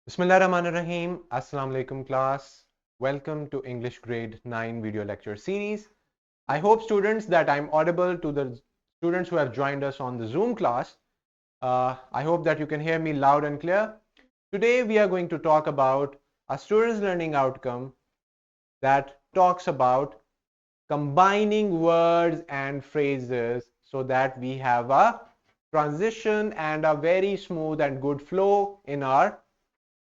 Bismillahirrahmanirrahim. Assalamu alaikum class. Welcome to English grade 9 video lecture series. I hope students that I'm audible to the students who have joined us on the Zoom class. I hope that you can hear me loud and clear. Today we are going to talk about a student's learning outcome that talks about combining words and phrases so that we have a transition and a very smooth and good flow in our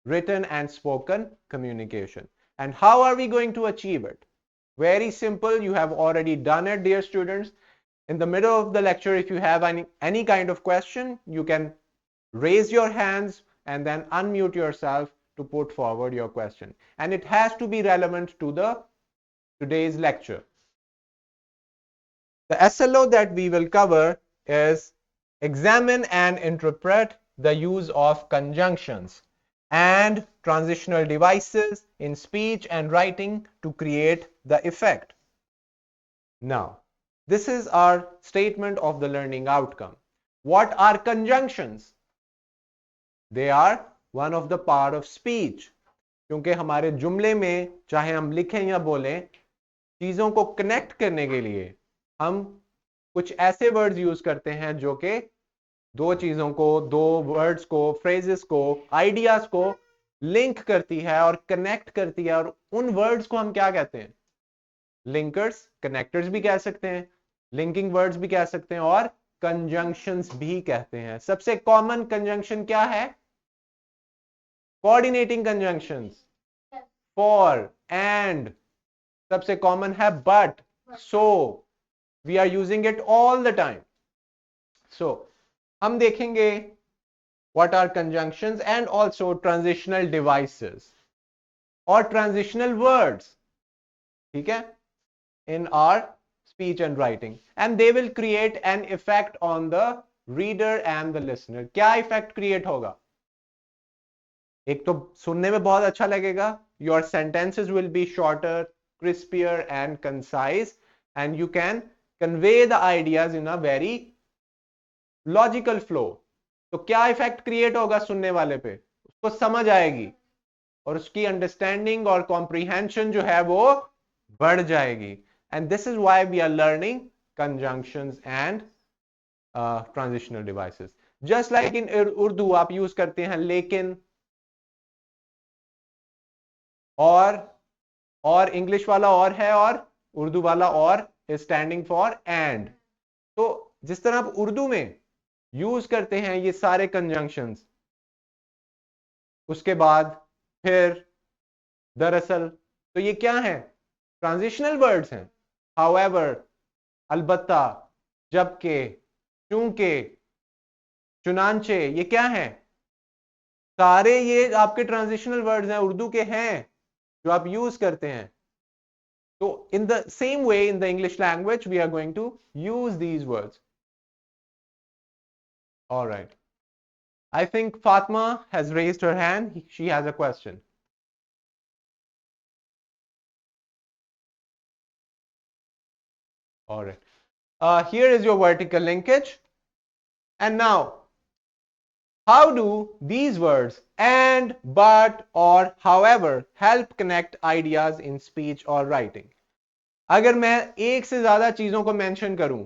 written and spoken communication. And how are we going to achieve it? Very simple. You have already done it, dear students. In the middle of the lecture, if you have any kind of question, you can raise your hands and then unmute yourself to put forward your question. And it has to be relevant to the today's lecture. The SLO that we will cover is examine and interpret the use of conjunctions and transitional devices in speech and writing to create the effect. Now, this is our statement of the learning outcome. What are conjunctions? They are one of the part of speech. क्योंकि हमारे जुमले में चाहे हम लिखें या बोलें, चीजों को कनेक्ट करने के लिए हम कुछ ऐसे वर्ड्स यूज करते हैं जो कि दो चीजों को, दो वर्ड्स को, फ्रेजेस को, आइडियाज को लिंक करती है और कनेक्ट करती है। और उन वर्ड्स को हम क्या कहते हैं? लिंकर्स, कनेक्टर्स भी कह सकते हैं, लिंकिंग वर्ड्स भी कह सकते हैं और कंजंक्शंस भी कहते हैं। सबसे कॉमन कंजंक्शन क्या है? Coordinating conjunctions, for, and. सबसे कॉमन है but, so. We are using it all the time. So हम देखेंगे what are conjunctions and also transitional devices or transitional words, ठीक है, in our speech and writing, and they will create an effect on the reader and the listener. क्या effect create होगा? एक तो सुनने में बहुत अच्छा लगेगा, your sentences will be shorter, crispier and concise, and you can convey the ideas in a very logical flow. तो क्या इफेक्ट क्रिएट होगा सुनने वाले पे? उसको समझ आएगी और उसकी अंडरस्टैंडिंग और कॉम्प्रिहेंशन जो है वो बढ़ जाएगी। And this is why we are learning conjunctions and transitional devices. Just like in Urdu आप यूज करते हैं लेकिन, और इंग्लिश वाला और है और उर्दू वाला और इज स्टैंडिंग फॉर एंड। तो जिस तरह आप उर्दू में यूज करते हैं ये सारे कंजंक्शंस, उसके बाद फिर, दरअसल, तो ये क्या है? ट्रांजिशनल वर्ड्स हैं। हाउएवर, अलबत्ता, जबकि, चूंकि, चुनांचे, ये क्या है? सारे ये आपके ट्रांजिशनल वर्ड्स हैं, उर्दू के हैं जो आप यूज करते हैं। तो in the same way in the English language we are going to use these words. Alright, I think Fatma has raised her hand. She has a question. All right. Here is your vertical linkage. And now, how do these words and, but, or, however help connect ideas in speech or writing? अगर मैं एक से ज्यादा चीजों को mention करूं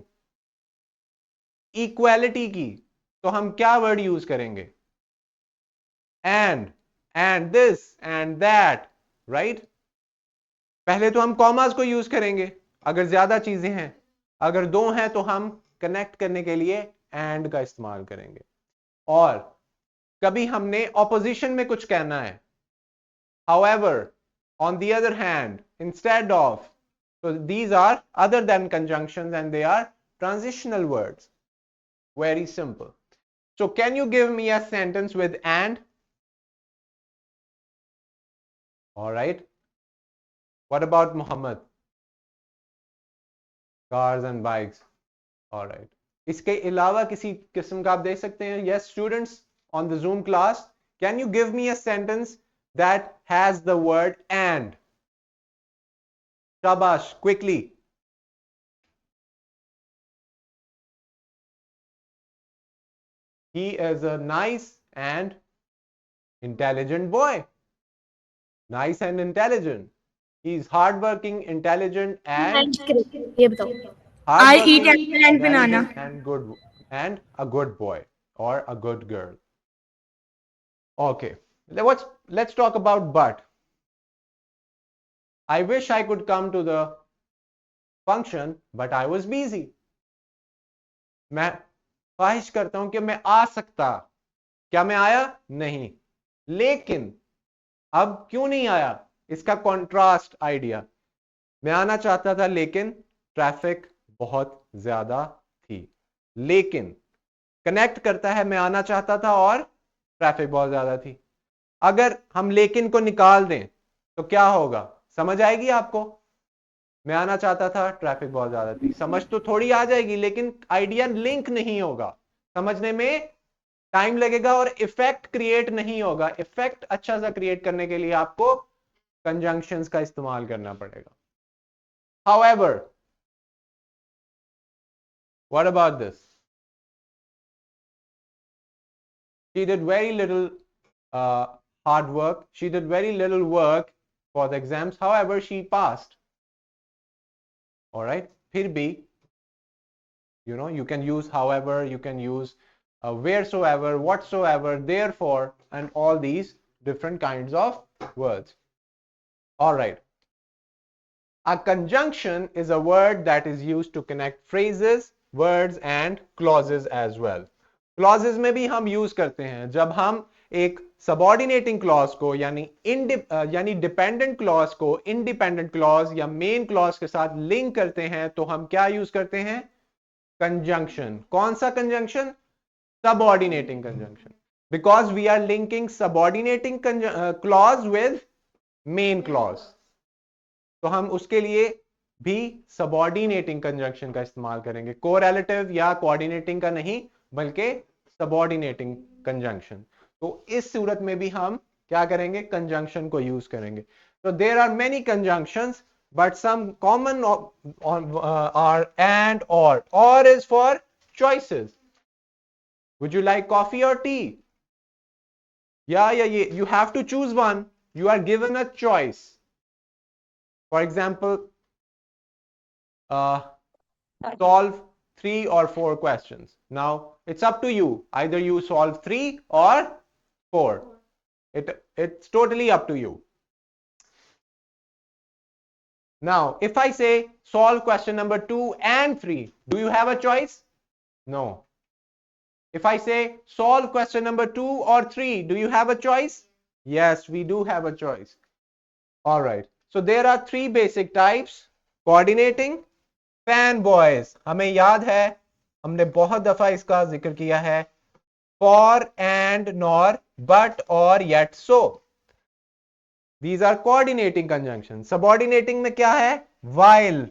equality की, तो हम क्या वर्ड यूज करेंगे? and this and that, right? पहले तो हम कॉमास को यूज करेंगे अगर ज्यादा चीजें हैं, अगर दो हैं तो हम कनेक्ट करने के लिए एंड का इस्तेमाल करेंगे। और कभी हमने ऑपोजिशन में कुछ कहना है, however, on the other hand, instead of, so these are other than conjunctions and they are transitional words. Very simple. So can you give me a sentence with and? All right. What about Muhammad? Cars and bikes. All right. इसके अलावा किसी किस्म का आप दे सकते हैं? Yes, students on the Zoom class, can you give me a sentence that has the word and? Shabash, quickly. He is a nice and Intelligent boy. Nice and intelligent. He's hardworking, intelligent, and ये बताओ. I eat hardworking, apple and banana. intelligent, and good, and a good boy or a good girl. Okay, let's talk about but. I wish I could come to the function, but I was busy. मैं ख्वाहिश करता हूं कि मैं आ सकता. क्या मैं आया? नहीं. लेकिन अब क्यों नहीं आया? इसका कॉन्ट्रास्ट आइडिया. मैं आना चाहता था लेकिन ट्रैफिक बहुत ज्यादा थी. लेकिन कनेक्ट करता है मैं आना चाहता था और ट्रैफिक बहुत ज्यादा थी. अगर हम लेकिन को निकाल दें तो क्या होगा? समझ आएगी आपको? मैं आना चाहता था, ट्रैफिक बहुत ज्यादा थी. समझ तो थोड़ी आ जाएगी लेकिन आइडिया लिंक नहीं होगा. समझने में टाइम लगेगा और इफेक्ट क्रिएट नहीं होगा. इफेक्ट अच्छा सा क्रिएट करने के लिए आपको कंजंक्शंस का इस्तेमाल करना पड़ेगा. However, what about this? She did very little uh, hard work. She did very little work for the exams. However, she passed. All right. फिर भी, you can use however, you can use wheresoever, whatsoever, therefore, and all these different kinds of words. All right. A conjunction is a word that is used to connect phrases, words and clauses as well. Clauses में भी हम use करते हैं जब हम एक subordinating clause को यानी dependent clause को independent clause या main clause के साथ link करते हैं तो हम क्या use करते हैं? Conjunction. कौन सा conjunction? Subordinating conjunction. Because we are linking subordinating clause with main clause. तो हम उसके लिए भी सबऑर्डिनेटिंग कंजंक्शन का इस्तेमाल करेंगे. कोरिलेटिव या कोऑर्डिनेटिंग का नहीं बल्कि सबऑर्डिनेटिंग कंजंक्शन. तो इस सूरत में भी हम क्या करेंगे? कंजंक्शन को यूज करेंगे. तो there are many conjunctions but some common are and or is for choices. Would you like coffee or tea? Yeah, you have to choose one. You are given a choice. For example, solve 3 or 4 questions. Now it's up to you. Either you solve 3 or 4. It's totally up to you. Now if I say solve question number 2 and 3, do you have a choice? No. If I say solve question number 2 or 3, do you have a choice? Yes, we do have a choice. All right. So there are 3 basic types. Coordinating, fan boys. हमें याद है, हमने बहुत दफा इसका जिक्र किया है. For and nor but or yet so. These are coordinating conjunction. Subordinating में क्या है? While,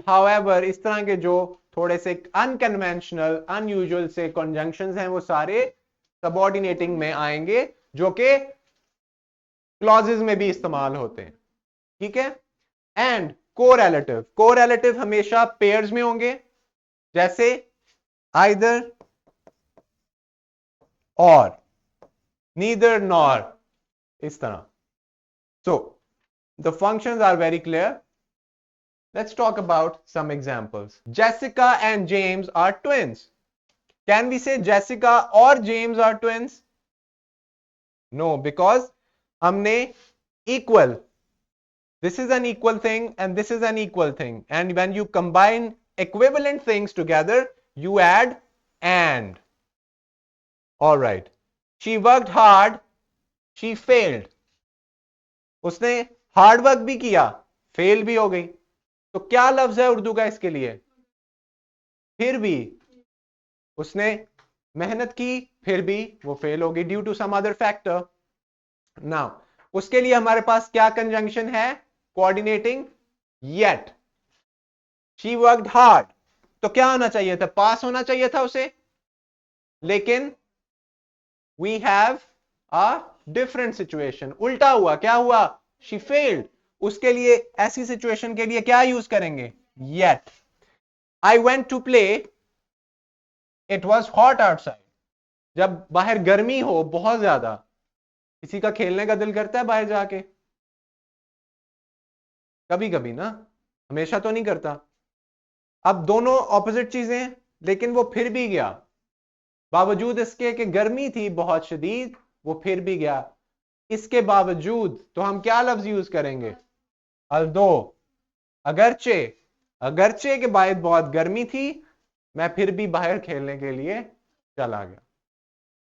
however. इस तरह के जो थोड़े से अनकन्वेंशनल अनयूजुअल से कंजंक्शंस हैं वो सारे सबऑर्डिनेटिंग में आएंगे जो कि क्लॉजेज में भी इस्तेमाल होते हैं. ठीक है. एंड कोरिलेटिव हमेशा पेयर्स में होंगे, जैसे आइदर और, नीदर नॉर, इस तरह. So the functions are very clear. Let's talk about some examples. Jessica and James are twins. Can we say Jessica और James are twins? No, because हमने equal, this is an equal thing and this is an equal thing, and when you combine equivalent things together you add and. All right. She worked hard, she failed. उसने hard work भी किया, fail भी हो गई. तो क्या लफ्ज है उर्दू का इसके लिए? फिर भी. उसने मेहनत की फिर भी वो फेल हो गई due to some other factor. Now उसके लिए हमारे पास क्या कंजंक्शन है? Coordinating yet. She worked hard, तो क्या होना चाहिए था? पास होना चाहिए था उसे. लेकिन we have a different situation. उल्टा हुआ. क्या हुआ? She failed. उसके लिए ऐसी सिचुएशन के लिए क्या यूज करेंगे? Yet. I went to play, it was hot outside. जब बाहर गर्मी हो बहुत ज्यादा, किसी का खेलने का दिल करता है बाहर जाके? कभी कभी ना, हमेशा तो नहीं करता। अब दोनों ऑपोजिट चीजें हैं, लेकिन वो फिर भी गया, बावजूद इसके कि गर्मी थी बहुत शदीद, वो फिर भी गया। इसके बावजूद तो हम क्या लफ्ज यूज करेंगे? अल्दो, अगरचे, अगरचे के बाद बहुत गर्मी थी, मैं फिर भी बाहर खेलने के लिए चला गया।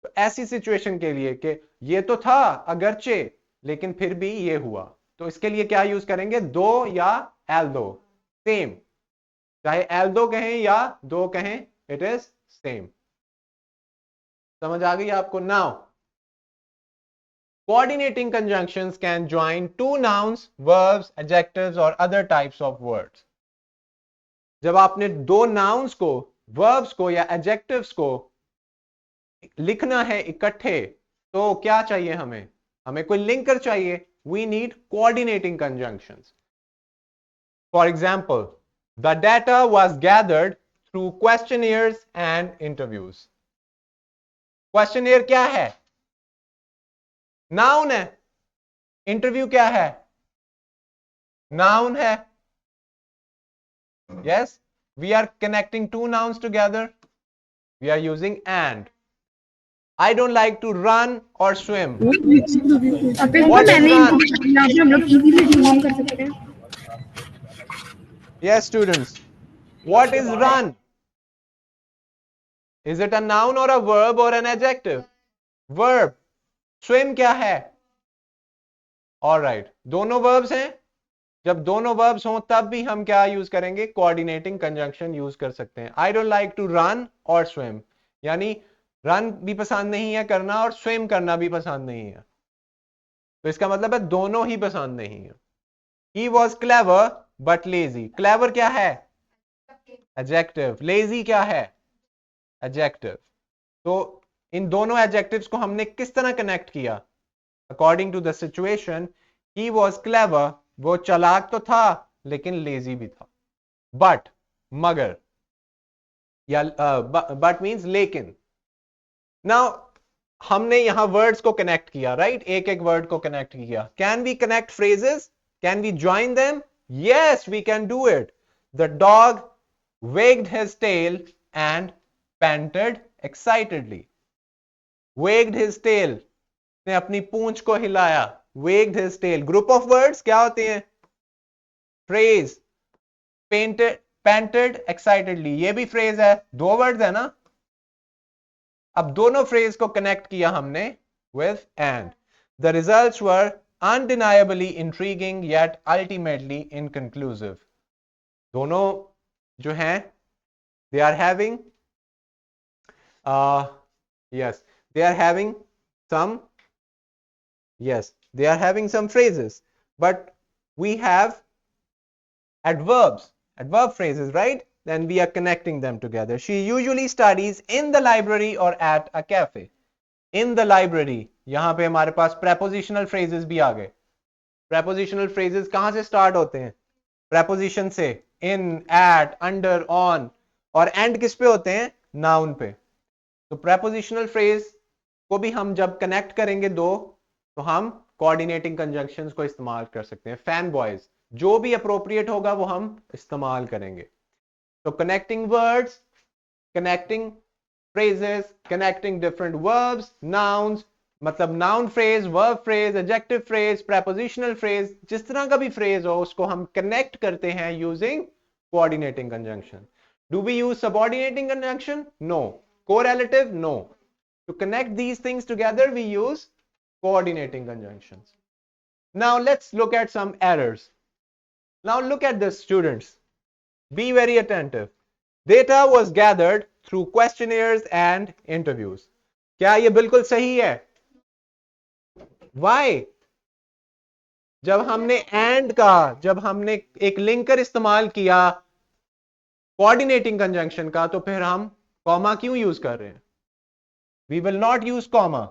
तो ऐसी सिचुएशन के लिए कि ये तो था अगरचे, लेकिन फिर भी ये हुआ, तो इसके लिए क्या यूज करेंगे? दो या एल्दो, सेम। चाहे एल्दो कहें या दो कहें, इट इज सेम। समझ आ गई आपको? Now coordinating conjunctions can join two nouns, verbs, adjectives or other types of words. जब आपने दो nouns को, verbs को या adjectives को लिखना है इकट्ठे, तो क्या चाहिए हमें? हमें कोई लिंकर चाहिए। We need coordinating conjunctions. For example, the data was gathered through questionnaires and interviews. Questionnaire क्या है? Noun है। Interview क्या है? Noun है। Yes, we are connecting two nouns together. We are using and. I don't like to run or swim. अब इसको What is मैंने run? यहाँ पे हम लोग इजीली ट्यून कर सकते हैं। Yes, students. What is run? Is it a noun or a verb or an adjective? Verb. Swim क्या है? All right. दोनों verbs हैं। जब दोनों verbs हों तब भी हम क्या यूज करेंगे? Coordinating conjunction यूज कर सकते हैं। I don't like to run or swim. यानी रन भी पसंद नहीं है करना और स्विम करना भी पसंद नहीं है, तो इसका मतलब है दोनों ही पसंद नहीं है। He was clever but lazy. Clever क्या है? Adjective. Lazy क्या है? Adjective. तो इन दोनों adjectives को हमने किस तरह कनेक्ट किया? According to the situation, he was clever. वो चालाक तो था लेकिन लेजी भी था। But, मगर, या but means लेकिन। Now हमने यहां वर्ड्स को कनेक्ट किया, राइट? एक एक वर्ड को कनेक्ट किया। Can we connect phrases? Can we join them? Yes, we can do it. The dog wagged his tail and panted excitedly. Wagged his tail, ने अपनी पूंछ को हिलाया। Wagged his tail, group of words क्या होते हैं? Phrase. Painted, panted excitedly, ये भी phrase है, दो वर्ड्स है ना। अब दोनों फ्रेज को कनेक्ट किया हमने with and. The results were undeniably intriguing yet ultimately inconclusive. दोनों जो हैं, they are having uh, yes, they are having some, yes, they are having some phrases, but we have adverbs, adverb phrases, right? Then we are connecting them together. She usually studies in the library or at a cafe. In the library, यहां पे हमारे पास prepositional phrases भी आ गए। prepositional phrases कहां से start होते हैं? preposition से। in, at, under, on, और end किस पे होते हैं? noun पे। तो prepositional phrase को भी हम जब connect करेंगे दो, तो हम coordinating conjunctions को इस्तेमाल कर सकते हैं। fan boys, जो भी appropriate होगा वो हम इस्तेमाल करेंगे। तो connecting words, connecting phrases, connecting different verbs, nouns, मतलब noun phrase, verb phrase, adjective phrase, prepositional phrase, जिस तरह का भी phrase हो उसको हम connect करते हैं using coordinating conjunction. Do we use subordinating conjunction? No. Correlative? No. To connect these things together we use coordinating conjunctions. Now let's look at some errors. Now look at this, students. Be very attentive. Data was gathered through questionnaires and interviews. क्या ये बिल्कुल सही है? Why? जब हमने एक linker इस्तेमाल किया कोऑर्डिनेटिंग कंजंक्शन का, तो फिर हम कॉमा क्यों यूज कर रहे हैं? We will not use comma.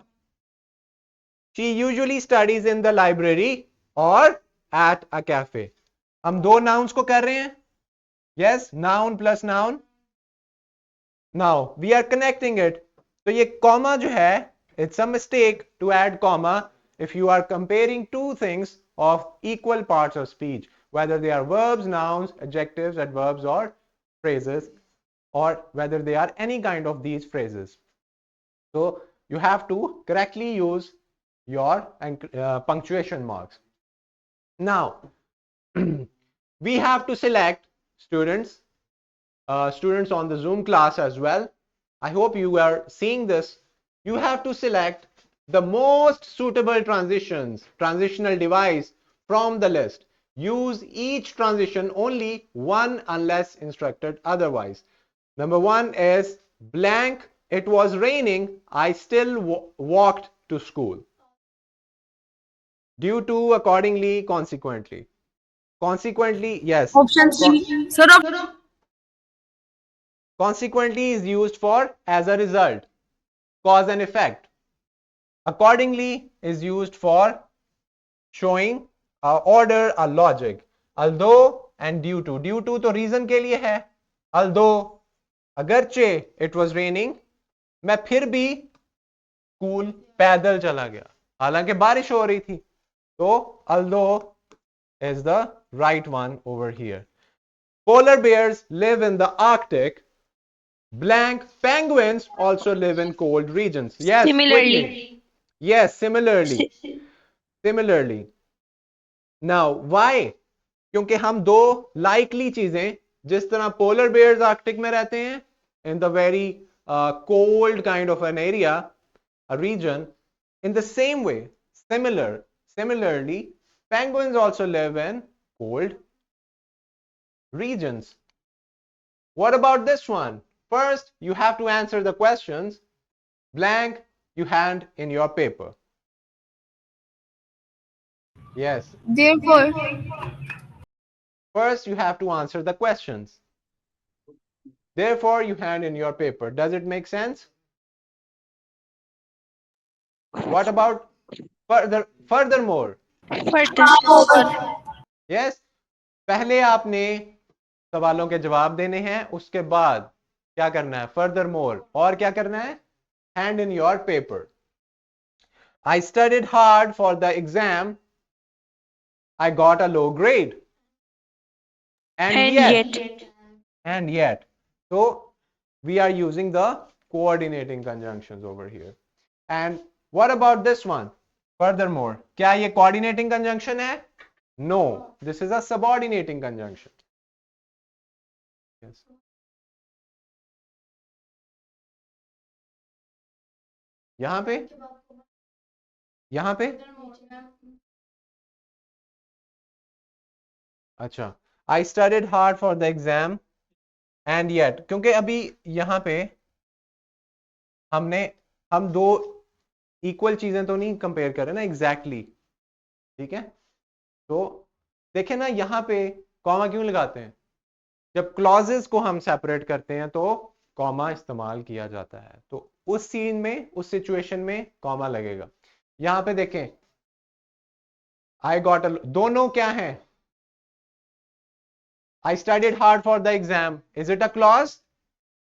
She usually studies in the library or at a cafe. हम दो nouns को कर रहे हैं। Yes, noun plus noun. Now we are connecting it. तो ये कॉमा जो है, it's a mistake to add comma if you are comparing two things of equal parts of speech, whether they are verbs, nouns, adjectives, adverbs, or phrases, or whether they are any kind of these phrases. So you have to correctly use your punctuation marks. Now we have to select students on the Zoom class as well. I hope you are seeing this. You have to select the most suitable transitional device from the list. Use each transition only one unless instructed otherwise. Number one is blank. It was raining. I still walked to school. Due to, accordingly, consequently. Consequently, yes. Option C sir Consequently is used for as a result, cause and effect. Accordingly is used for showing a order, a logic. Although and due to. Due to तो reason के लिए है. Although, अगरचे it was raining, मैं फिर भी school पैदल चला गया, हालांकि बारिश हो रही थी. तो although is the right one over here. Polar bears live in the Arctic. Blank penguins also live in cold regions. Yes, Similarly, quickly. Yes, similarly. Similarly. Now, why? क्योंकि हम दो likely चीजें, जिस तरह polar bears Arctic में रहते हैं, in the very cold kind of an area, a region, in the same way, similarly, penguins also live in cold regions. What about this one? First, you have to answer the questions. Blank, you hand in your paper. Yes. Therefore First, you have to answer the questions. Therefore, you hand in your paper. Does it make sense? What about furthermore? further, Yes. पहले आपने सवालों के जवाब देने हैं, उसके बाद क्या करना है? Furthermore. और क्या करना है? Hand in your paper. I studied hard for the exam. I got a low grade. And and yet, yet, and yet. So we are using the coordinating conjunctions over here. And what about this one? Furthermore, क्या ये coordinating conjunction है? No, this is a subordinating conjunction. Yes. यहाँ पे, यहाँ पे, अच्छा, I studied hard for the exam and yet, क्योंकि अभी यहाँ पे हम दो इक्वल चीजें तो नहीं कंपेयर कर रहे ना एग्जैक्टली, ठीक है? तो देखें ना, यहाँ पे कॉमा क्यों लगाते हैं? जब क्लॉजेस को हम सेपरेट करते हैं तो कॉमा इस्तेमाल किया जाता है, तो उस सीन में, उस सिचुएशन में कॉमा लगेगा. यहां पे देखें, आई गॉट दोनों क्या है? I studied hard for the exam, is it a clause?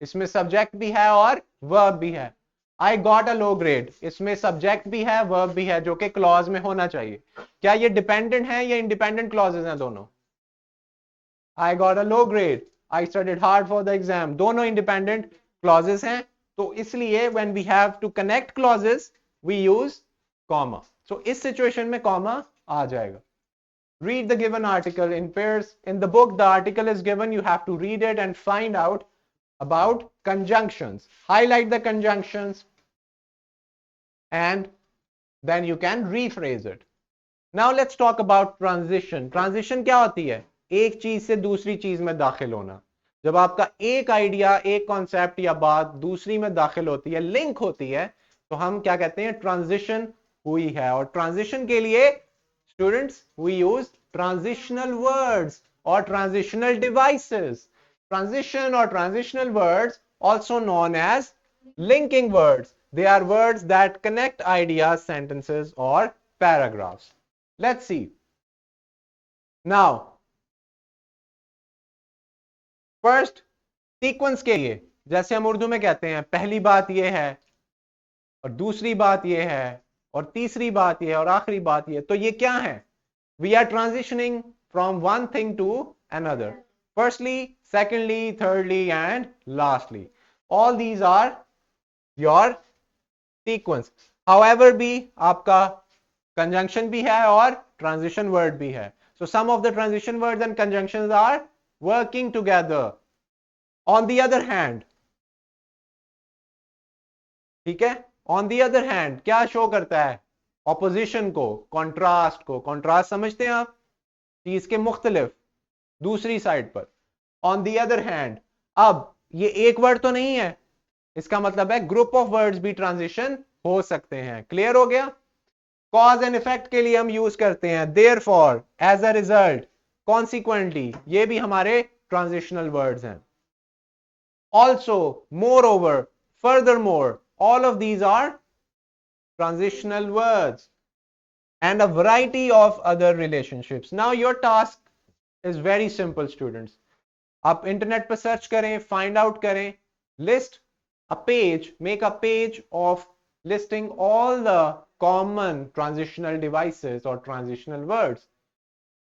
इसमें सब्जेक्ट भी है और वर्ब भी है. I got a low grade, इसमें सब्जेक्ट भी है, वर्ब भी है, जो कि क्लॉज में होना चाहिए. क्या ये डिपेंडेंट है या इंडिपेंडेंट क्लॉजेस हैं दोनों? I got a low grade. I studied hard for the exam. दोनों independent clauses हैं. तो इसलिए when we have to connect clauses, we use comma. So इस situation में comma आ जाएगा. Read the given article in pairs. In the book, the article is given. You have to read it and find out about conjunctions. Highlight the conjunctions and then you can rephrase it. Now let's talk about transition. Transition क्या होती है? एक चीज से दूसरी चीज में दाखिल होना. जब आपका एक आइडिया, एक कॉन्सेप्ट या बात दूसरी में दाखिल होती है, लिंक होती है, तो हम क्या कहते हैं? ट्रांजिशन हुई है. और ट्रांजिशन के लिए students we use transitional words और transitional devices. Transition or transitional words, also known as linking words. They are words that connect ideas, sentences, or paragraphs. Let's see. Now, first, sequence के लिए, जैसे हम उर्दू में कहते हैं, पहली बात यह है और दूसरी बात ये है, और तीसरी बात ये है, और आखिरी बात ये, तो ये क्या है? We are transitioning from one thing to another, firstly, secondly, thirdly and lastly, all these are your sequence. However भी आपका कंजंक्शन भी है और ट्रांजिशन वर्ड भी है, so some of the transition words and conjunctions are working together. On the other hand, ठीक है, on the other hand क्या शो करता है? ऑपोजिशन को, कॉन्ट्रास्ट को। कॉन्ट्रास्ट समझते हैं आप? चीज के मुख्तलिफ, दूसरी साइड पर। ऑन दी अदर हैंड, अब ये एक वर्ड तो नहीं है, इसका मतलब है ग्रुप ऑफ वर्ड्स भी ट्रांजिशन हो सकते हैं। क्लियर हो गया? कॉज एंड इफेक्ट के लिए हम यूज करते हैं therefore, as a result, consequently, ये भी हमारे ट्रांजिशनल वर्ड्स हैं। Also, moreover, furthermore, all of these are transitional words and a variety of other relationships. Now your task is very simple, students. आप internet पर search करें, find out करें, list a page, make a page of listing all the common transitional devices or transitional words.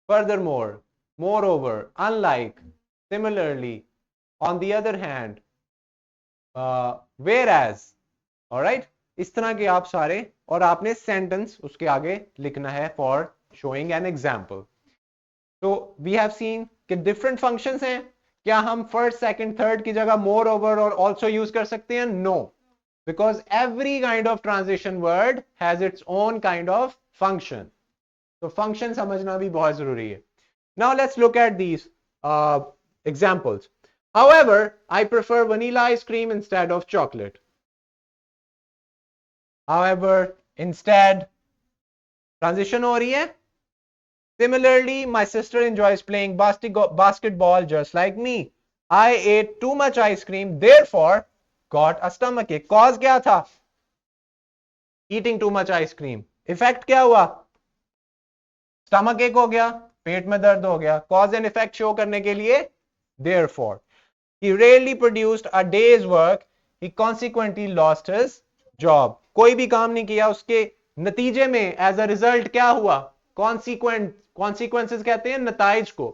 Furthermore, moreover, unlike, similarly, on the other hand, whereas, alright, इस तरह के आप सारे, और आपने सेंटेंस उसके आगे लिखना है फॉर शोइंग एन एग्जाम्पल। तो वी हैव सीन कि डिफरेंट फंक्शंस हैं। क्या हम फर्स्ट, सेकंड, थर्ड की जगह मोर ओवर और ऑल्सो यूज कर सकते हैं? No, because every kind of transition word has its own kind of function. तो फंक्शन समझना भी बहुत जरूरी है। Now let's look at these examples. However, I prefer vanilla ice cream instead of chocolate. However, instead, transition हो रही है। Similarly, my sister enjoys playing basketball just like me. I ate too much ice cream, therefore got a stomachache. Cause क्या था? Eating too much ice cream. Effect क्या हुआ? Stomachache हो गया, पेट में दर्द हो गया। Cause and effect show करने के लिए therefore. He rarely produced a day's work. He consequently lost his job. कोई भी काम नहीं किया, उसके नतीजे में एज अ रिजल्ट क्या हुआ? कॉन्सिक्वेंसेस कहते हैं नताइज को।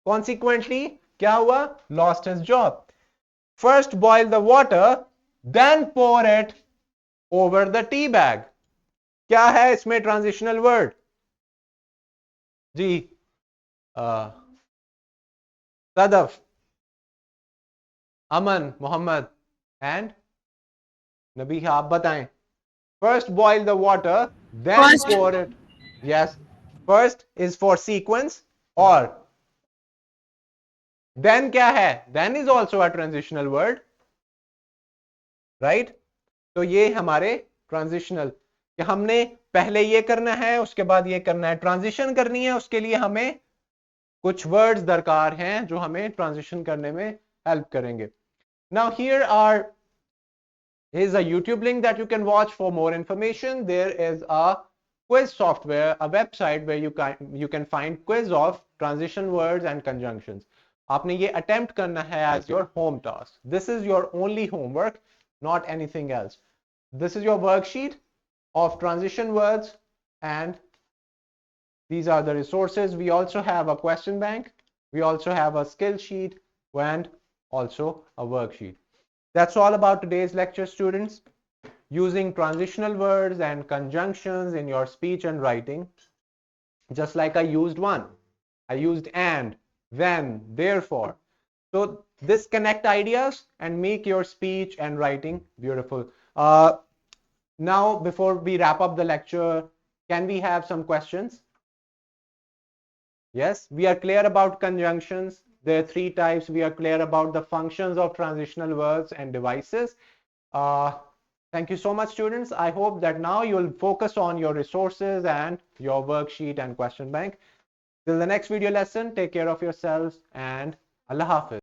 कॉन्सिक्वेंटली क्या हुआ? Lost his job. First boil the water, then pour it over the tea bag. क्या है इसमें ट्रांजिशनल वर्ड? जी, सदफ, अमन, मोहम्मद एंड नबी, आप बताएं। First boil the water, then First. pour it. Yes. First is for sequence, or then क्या है? Then is also a transitional word. Right? तो ये हमारे transitional, कि हमने पहले ये करना है, उसके बाद ये करना है। ट्रांजिशन करनी है, उसके लिए हमें कुछ वर्ड्स दरकार हैं जो हमें ट्रांजिशन करने में हेल्प करेंगे। Now here's a YouTube link that you can watch for more information. There is a quiz software, a website where you can find quiz of transition words and conjunctions. आपने ये attempt करना है as your home task. This is your only homework, not anything else. This is your worksheet of transition words, and these are the resources. We also have a question bank. We also have a skill sheet and also a worksheet. That's all about today's lecture, students. Using transitional words and conjunctions in your speech and writing, just like I used one. I used and, then, therefore. So this connect ideas and make your speech and writing beautiful. Now, before we wrap up the lecture, can we have some questions? Yes, we are clear about conjunctions. There are three types. We are clear about the functions of transitional verbs and devices. Thank you so much, students. I hope that now you'll focus on your resources and your worksheet and question bank. Till the next video lesson, take care of yourselves and Allah Hafiz.